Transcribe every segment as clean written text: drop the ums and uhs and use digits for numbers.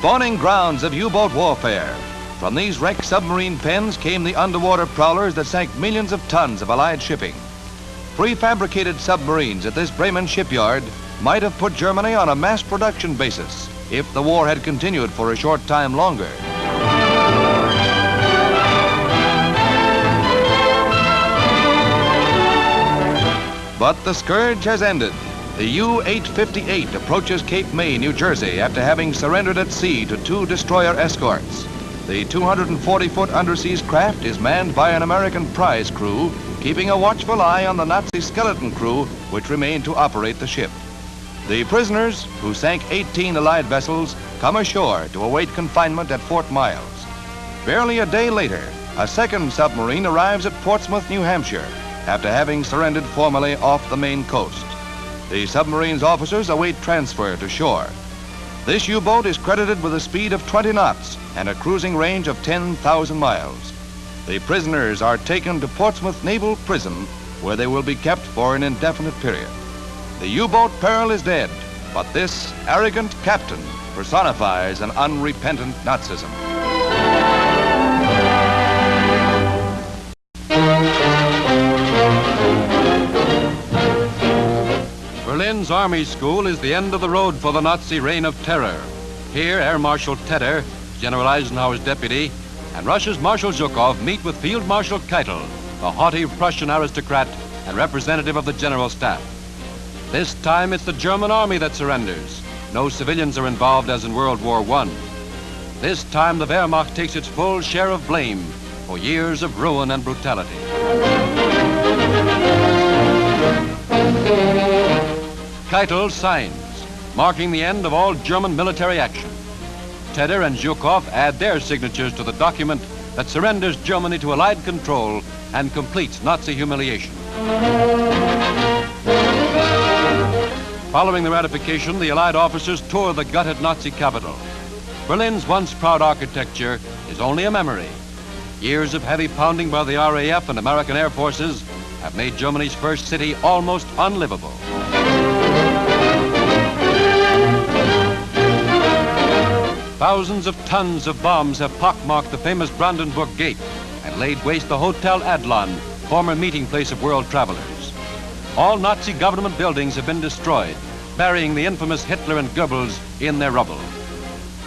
spawning grounds of U-boat warfare. From these wrecked submarine pens came the underwater prowlers that sank millions of tons of Allied shipping. Prefabricated submarines at this Bremen shipyard might have put Germany on a mass production basis if the war had continued for a short time longer. But the scourge has ended. The U-858 approaches Cape May, New Jersey, after having surrendered at sea to 2 destroyer escorts. The 240-foot underseas craft is manned by an American prize crew, keeping a watchful eye on the Nazi skeleton crew, which remained to operate the ship. The prisoners, who sank 18 Allied vessels, come ashore to await confinement at Fort Miles. Barely a day later, a second submarine arrives at Portsmouth, New Hampshire, after having surrendered formally off the Maine coast. The submarine's officers await transfer to shore. This U-boat is credited with a speed of 20 knots and a cruising range of 10,000 miles. The prisoners are taken to Portsmouth Naval Prison, where they will be kept for an indefinite period. The U-boat peril is dead, but this arrogant captain personifies an unrepentant Nazism. Berlin's Army School is the end of the road for the Nazi reign of terror. Here, Air Marshal Tedder, General Eisenhower's deputy, and Russia's Marshal Zhukov meet with Field Marshal Keitel, the haughty Prussian aristocrat and representative of the General Staff. This time, it's the German army that surrenders. No civilians are involved as in World War I. This time, the Wehrmacht takes its full share of blame for years of ruin and brutality. Keitel signs, marking the end of all German military action. Tedder and Zhukov add their signatures to the document that surrenders Germany to Allied control and completes Nazi humiliation. Following the ratification, the Allied officers tour the gutted Nazi capital. Berlin's once proud architecture is only a memory. Years of heavy pounding by the RAF and American Air Forces have made Germany's first city almost unlivable. Thousands of tons of bombs have pockmarked the famous Brandenburg Gate and laid waste the Hotel Adlon, former meeting place of world travelers. All Nazi government buildings have been destroyed, burying the infamous Hitler and Goebbels in their rubble.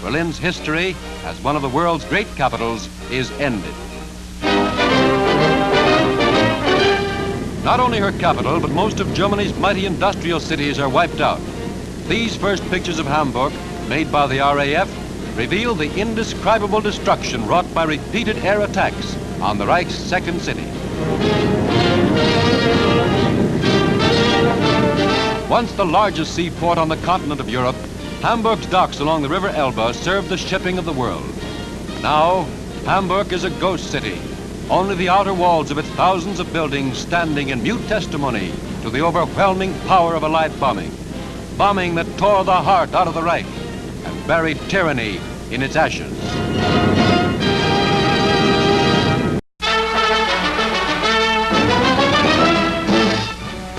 Berlin's history, as one of the world's great capitals, is ended. Not only her capital, but most of Germany's mighty industrial cities are wiped out. These first pictures of Hamburg, made by the RAF, reveal the indescribable destruction wrought by repeated air attacks on the Reich's second city. Once the largest seaport on the continent of Europe, Hamburg's docks along the River Elbe served the shipping of the world. Now, Hamburg is a ghost city, only the outer walls of its thousands of buildings standing in mute testimony to the overwhelming power of Allied bombing. Bombing that tore the heart out of the Reich and buried tyranny in its ashes.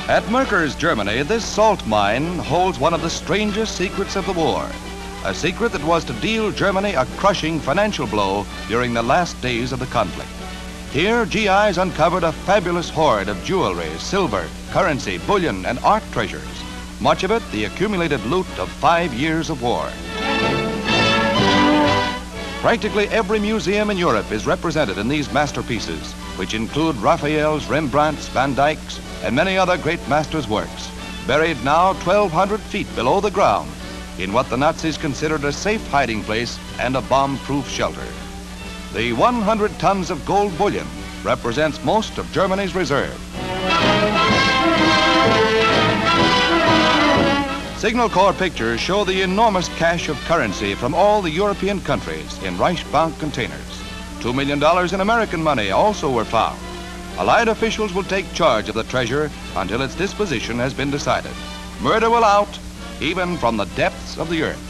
At Merkers, Germany, this salt mine holds one of the strangest secrets of the war. A secret that was to deal Germany a crushing financial blow during the last days of the conflict. Here, GIs uncovered a fabulous hoard of jewelry, silver, currency, bullion, and art treasures. Much of it the accumulated loot of 5 years of war. Practically every museum in Europe is represented in these masterpieces, which include Raphael's, Rembrandt's, Van Dyck's, and many other great masters' works, buried now 1,200 feet below the ground in what the Nazis considered a safe hiding place and a bomb-proof shelter. The 100 tons of gold bullion represents most of Germany's reserve. Signal Corps pictures show the enormous cache of currency from all the European countries in Reichsbank containers. $2 million in American money also were found. Allied officials will take charge of the treasure until its disposition has been decided. Murder will out, even from the depths of the earth.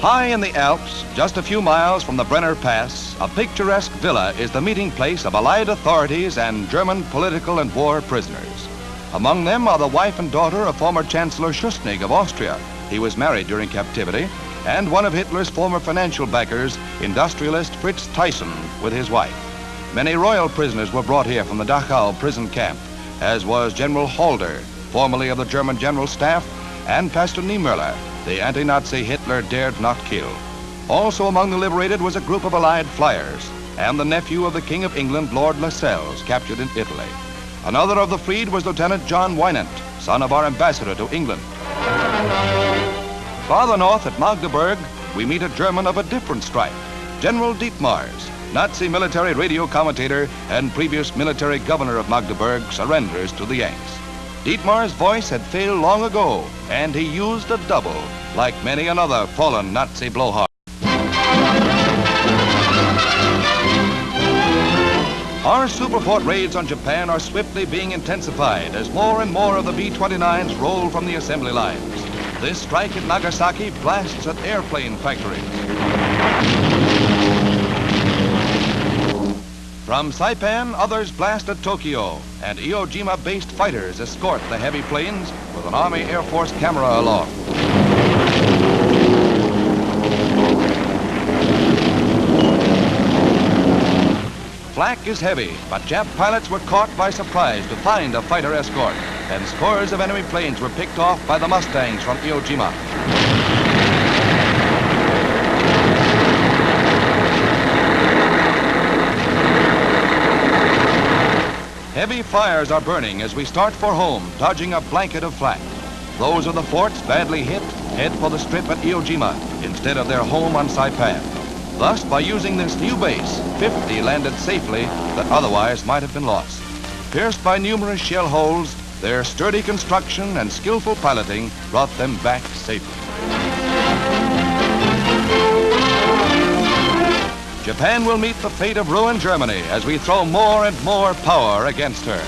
High in the Alps, just a few miles from the Brenner Pass, a picturesque villa is the meeting place of Allied authorities and German political and war prisoners. Among them are the wife and daughter of former Chancellor Schuschnigg of Austria. He was married during captivity, and one of Hitler's former financial backers, industrialist Fritz Thyssen, with his wife. Many royal prisoners were brought here from the Dachau prison camp, as was General Halder, formerly of the German General Staff, and Pastor Niemöller, the anti-Nazi Hitler dared not kill. Also among the liberated was a group of Allied flyers, and the nephew of the King of England, Lord Lascelles, captured in Italy. Another of the freed was Lieutenant John Wynant, son of our ambassador to England. Farther north at Magdeburg, we meet a German of a different stripe, General Dietmars, Nazi military radio commentator and previous military governor of Magdeburg, surrenders to the Yanks. Dietmar's voice had failed long ago, and he used a double, like many another fallen Nazi blowhard. Our Superfort raids on Japan are swiftly being intensified as more and more of the B-29s roll from the assembly lines. This strike at Nagasaki blasts at airplane factories. From Saipan, others blast at Tokyo, and Iwo Jima-based fighters escort the heavy planes with an Army Air Force camera along. Flak is heavy, but Jap pilots were caught by surprise to find a fighter escort, and scores of enemy planes were picked off by the Mustangs from Iwo Jima. Heavy fires are burning as we start for home, dodging a blanket of flak. Those of the forts badly hit head for the strip at Iwo Jima instead of their home on Saipan. Thus, by using this new base, 50 landed safely that otherwise might have been lost. Pierced by numerous shell holes, their sturdy construction and skillful piloting brought them back safely. Japan will meet the fate of ruined Germany as we throw more and more power against her.